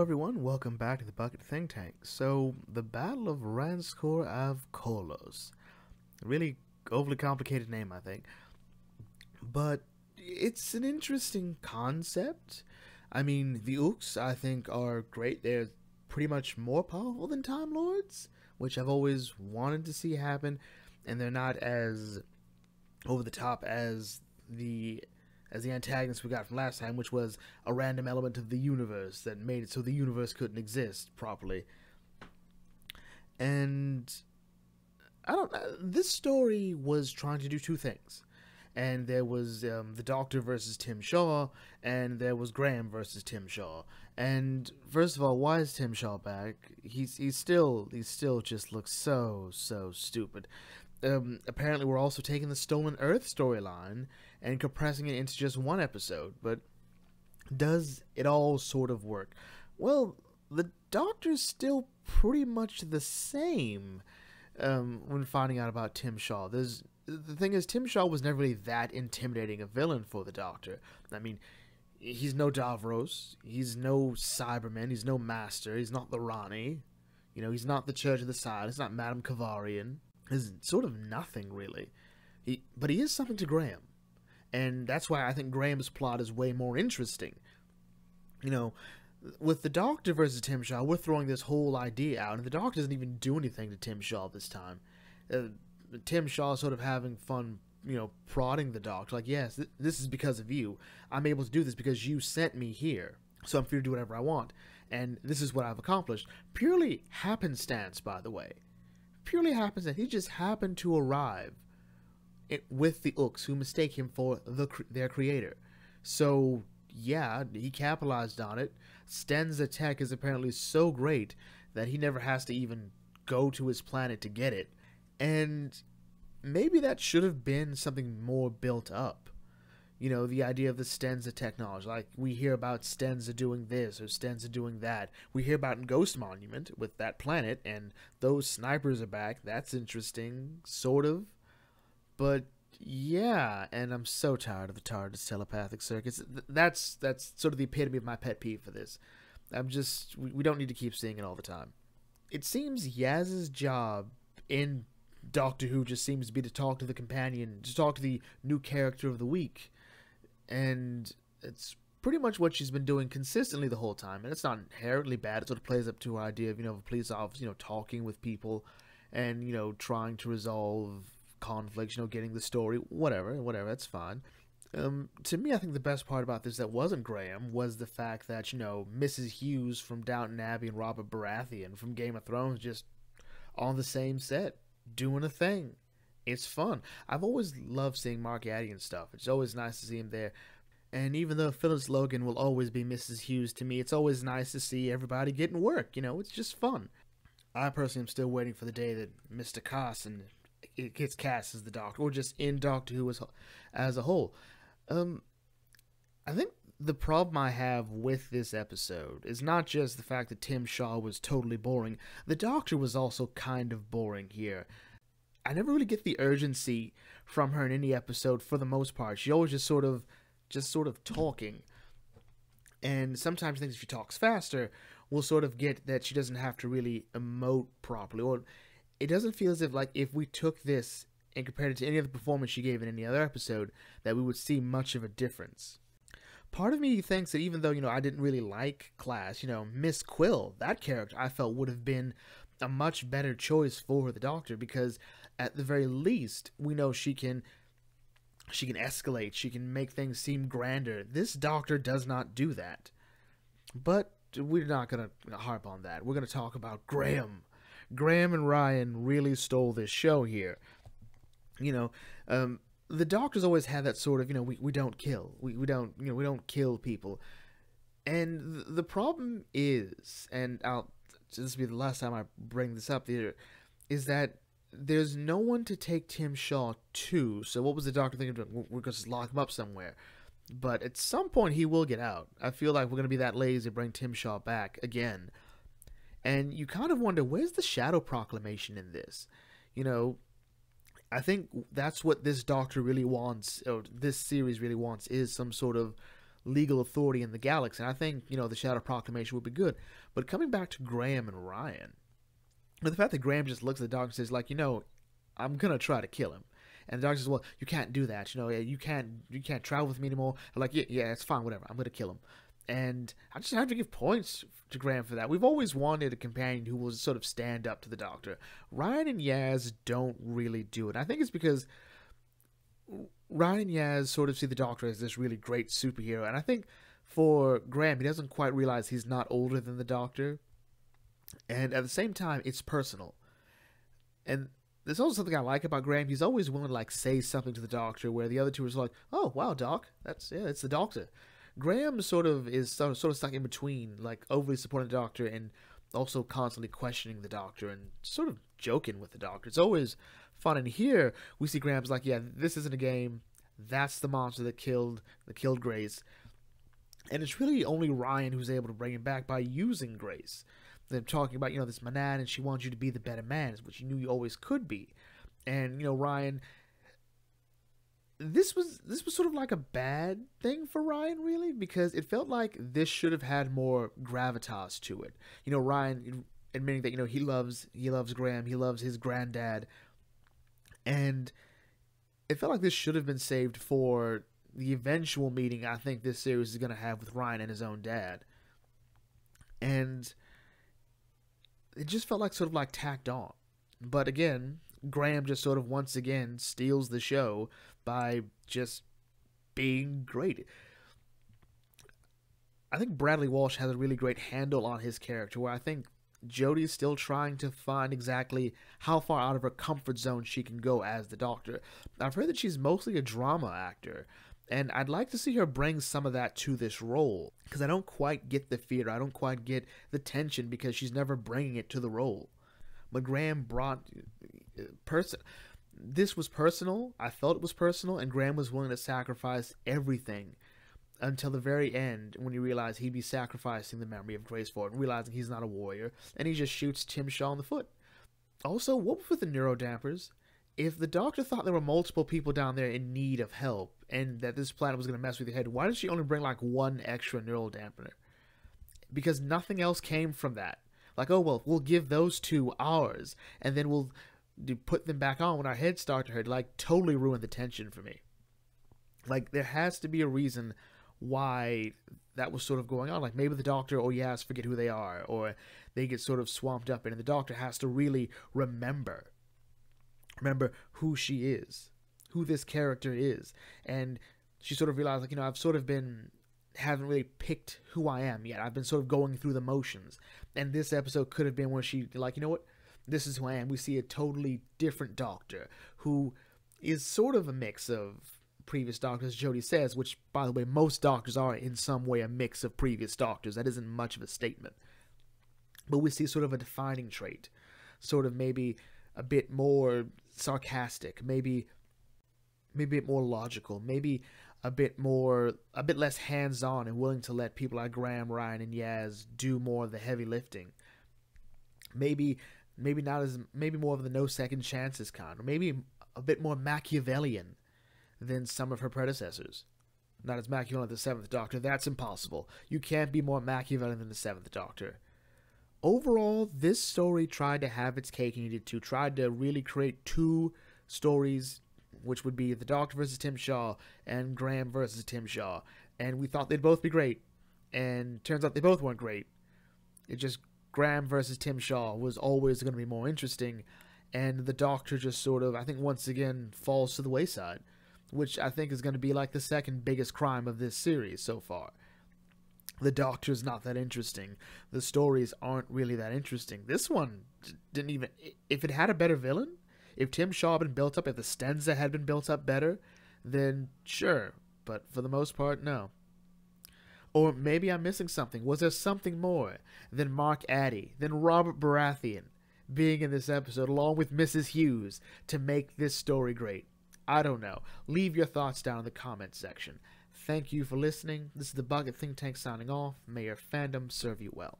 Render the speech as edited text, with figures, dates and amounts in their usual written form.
everyone, welcome back to the Bucket Think Tank. So, the Battle of Ranskoor of Kolos. Really overly complicated name, I think. But it's an interesting concept. I mean, the Ooks, I think, are great. They're pretty much more powerful than Time Lords, which I've always wanted to see happen. And they're not as over the top as the antagonist we got from last time, which was a random element of the universe that made it so the universe couldn't exist properly. And I don't know, this story was trying to do two things. And there was the Doctor versus Tim Shaw, and there was Graham versus Tim Shaw. And first of all, why is Tim Shaw back? He still just looks so stupid. Apparently we're also taking the Stolen Earth storyline and compressing it into just one episode, but does it all sort of work? Well, the Doctor's still pretty much the same when finding out about Tim Shaw. The thing is, Tim Shaw was never really that intimidating a villain for the Doctor. I mean, he's no Davros, he's no Cyberman, he's no Master, he's not the Rani, you know, he's not the Church of the Silence, he's not Madame Kavarian. Is sort of nothing, really. But he is something to Graham. And that's why I think Graham's plot is way more interesting. You know, with the Doctor versus Tim Shaw, we're throwing this whole idea out, and the Doctor doesn't even do anything to Tim Shaw this time. Tim Shaw is sort of having fun, you know, prodding the Doctor, like, yes, this is because of you. I'm able to do this because you sent me here, so I'm free to do whatever I want. And this is what I've accomplished. Purely happenstance, by the way. Purely happens that he just happened to arrive with the Ooks, who mistake him for their creator. So, yeah, he capitalized on it. Sten's attack is apparently so great that he never has to even go to his planet to get it. And maybe that should have been something more built up. You know, the idea of the Stenza technology. Like, we hear about Stenza doing this or Stenza doing that. We hear about in Ghost Monument with that planet, and those snipers are back. That's interesting, sort of. But, yeah, and I'm so tired of the TARDIS telepathic circuits. That's sort of the epitome of my pet peeve for this. We don't need to keep seeing it all the time. It seems Yaz's job in Doctor Who just seems to be to talk to the companion, to talk to the new character of the week. And it's pretty much what she's been doing consistently the whole time. And it's not inherently bad. It sort of plays up to her idea of, you know, a police officer, you know, talking with people and, you know, trying to resolve conflicts, you know, getting the story, whatever, that's fine. To me, I think the best part about this that wasn't Graham was the fact that, you know, Mrs. Hughes from Downton Abbey and Robert Baratheon from Game of Thrones just on the same set, doing a thing. It's fun. I've always loved seeing Mark Addy and stuff. It's always nice to see him there. And even though Phyllis Logan will always be Mrs. Hughes to me, it's always nice to see everybody getting work. You know, it's just fun. I personally am still waiting for the day that Mr. Carson gets cast as the Doctor, or just in Doctor Who as a whole. I think the problem I have with this episode is not just the fact that Tim Shaw was totally boring. The Doctor was also kind of boring here. I never really get the urgency from her in any episode for the most part. She always just sort of talking. And sometimes I think if she talks faster, we'll sort of get that she doesn't have to really emote properly. Or it doesn't feel as if, like, if we took this and compared it to any other performance she gave in any other episode, that we would see much of a difference. Part of me thinks that even though, you know, I didn't really like Class, you know, Miss Quill, that character I felt would have been a much better choice for the Doctor, because at the very least we know she can escalate, she can make things seem grander. This Doctor does not do that. But we're not going to harp on that. We're going to talk about Graham. Graham and Ryan really stole this show here. You know, the Doctor's always had that sort of, you know, we don't kill. We don't kill people. And the problem is, and this will be the last time I bring this up here, is that there's no one to take Tim Shaw to. So what was the Doctor thinking? We're going to just lock him up somewhere. But at some point he will get out. I feel like we're going to be that lazy to bring Tim Shaw back again. And you kind of wonder, where's the Shadow Proclamation in this? You know, I think that's what this Doctor really wants, or this series really wants, is some sort of legal authority in the galaxy. And I think, the Shadow Proclamation would be good. But coming back to Graham and Ryan, the fact that Graham just looks at the doctor and says, like, I'm going to try to kill him. And the doctor says, well, you can't do that. You can't travel with me anymore. I'm like, yeah, it's fine, whatever. I'm going to kill him. And I just have to give points to Graham for that. We've always wanted a companion who will sort of stand up to the doctor. Ryan and Yaz don't really do it. I think it's because Ryan and Yaz sort of see the doctor as this really great superhero. And I think for Graham, he doesn't quite realize he's not older than the doctor. And at the same time, it's personal. And there's also something I like about Graham. He's always willing to, like, say something to the doctor where the other two are like, oh, wow, Doc. It's the doctor. Graham sort of stuck in between, like, overly supporting the doctor and also constantly questioning the doctor and sort of joking with the doctor. It's always fun. And here we see Graham's like, yeah, this isn't a game. That's the monster that killed Grace. And it's really only Ryan who's able to bring him back by using Grace. They're talking about, this Manan, and she wants you to be the better man, which you knew you always could be. And, Ryan, this was sort of like a bad thing for Ryan, really, because it felt like this should have had more gravitas to it. Ryan admitting that, he loves Graham, he loves his granddad, and it felt like this should have been saved for the eventual meeting I think this series is going to have with Ryan and his own dad. And it just felt like sort of like tacked on. But again, Graham just sort of once again steals the show by just being great. I think Bradley Walsh has a really great handle on his character, where I think Jodie's still trying to find exactly how far out of her comfort zone she can go as the Doctor. I've heard that she's mostly a drama actor, and I'd like to see her bring some of that to this role, because I don't quite get the theater, I don't quite get the tension, because she's never bringing it to the role. But Graham brought this was personal. I felt it was personal, and Graham was willing to sacrifice everything until the very end, when he realized he'd be sacrificing the memory of Grace for it, and realizing he's not a warrior, and he just shoots Tim Shaw in the foot. Also, what was with the neurodampers? If the Doctor thought there were multiple people down there in need of help, and that this planet was going to mess with your head, why did she only bring like one extra neural dampener? Because nothing else came from that. Like, oh, well, we'll give those two ours, and then we'll put them back on when our heads start to hurt. Like, totally ruined the tension for me. Like, there has to be a reason why that was sort of going on. Like, maybe the Doctor or Yaz forget who they are, or they get sort of swamped up, and the Doctor has to really remember who she is, who this character is. And she sort of realized, like, I've sort of haven't really picked who I am yet. I've been sort of going through the motions. And this episode could have been where she, like, you know what? This is who I am. We see a totally different Doctor who is sort of a mix of previous Doctors, Jodie says, which, by the way, most Doctors are in some way a mix of previous Doctors. That isn't much of a statement. But we see sort of a defining trait. Sort of maybe a bit more sarcastic, maybe a bit more logical, maybe a bit less hands-on and willing to let people like Graham, Ryan, and Yaz do more of the heavy lifting. Maybe more of the no second chances kind, or maybe a bit more Machiavellian than some of her predecessors. Not as Machiavellian as the 7th Doctor. That's impossible. You can't be more Machiavellian than the 7th Doctor. Overall, this story tried to have its cake and eat it too. Tried to really create two stories, which would be the Doctor versus Tim Shaw and Graham versus Tim Shaw. And we thought they'd both be great. And turns out they both weren't great. It just, Graham versus Tim Shaw was always going to be more interesting. And the Doctor just sort of, I think, once again falls to the wayside, which I think is going to be like the second biggest crime of this series so far. The Doctor's not that interesting. The stories aren't really that interesting. This one didn't even... If it had a better villain, if Tim Shaw had been built up, if the Stenza had been built up better, then sure. But for the most part, no. Or maybe I'm missing something. Was there something more than Mark Addy, than Robert Baratheon being in this episode, along with Mrs. Hughes, to make this story great? I don't know. Leave your thoughts down in the comments section. Thank you for listening. This is the Bucket Think Tank signing off. May your fandom serve you well.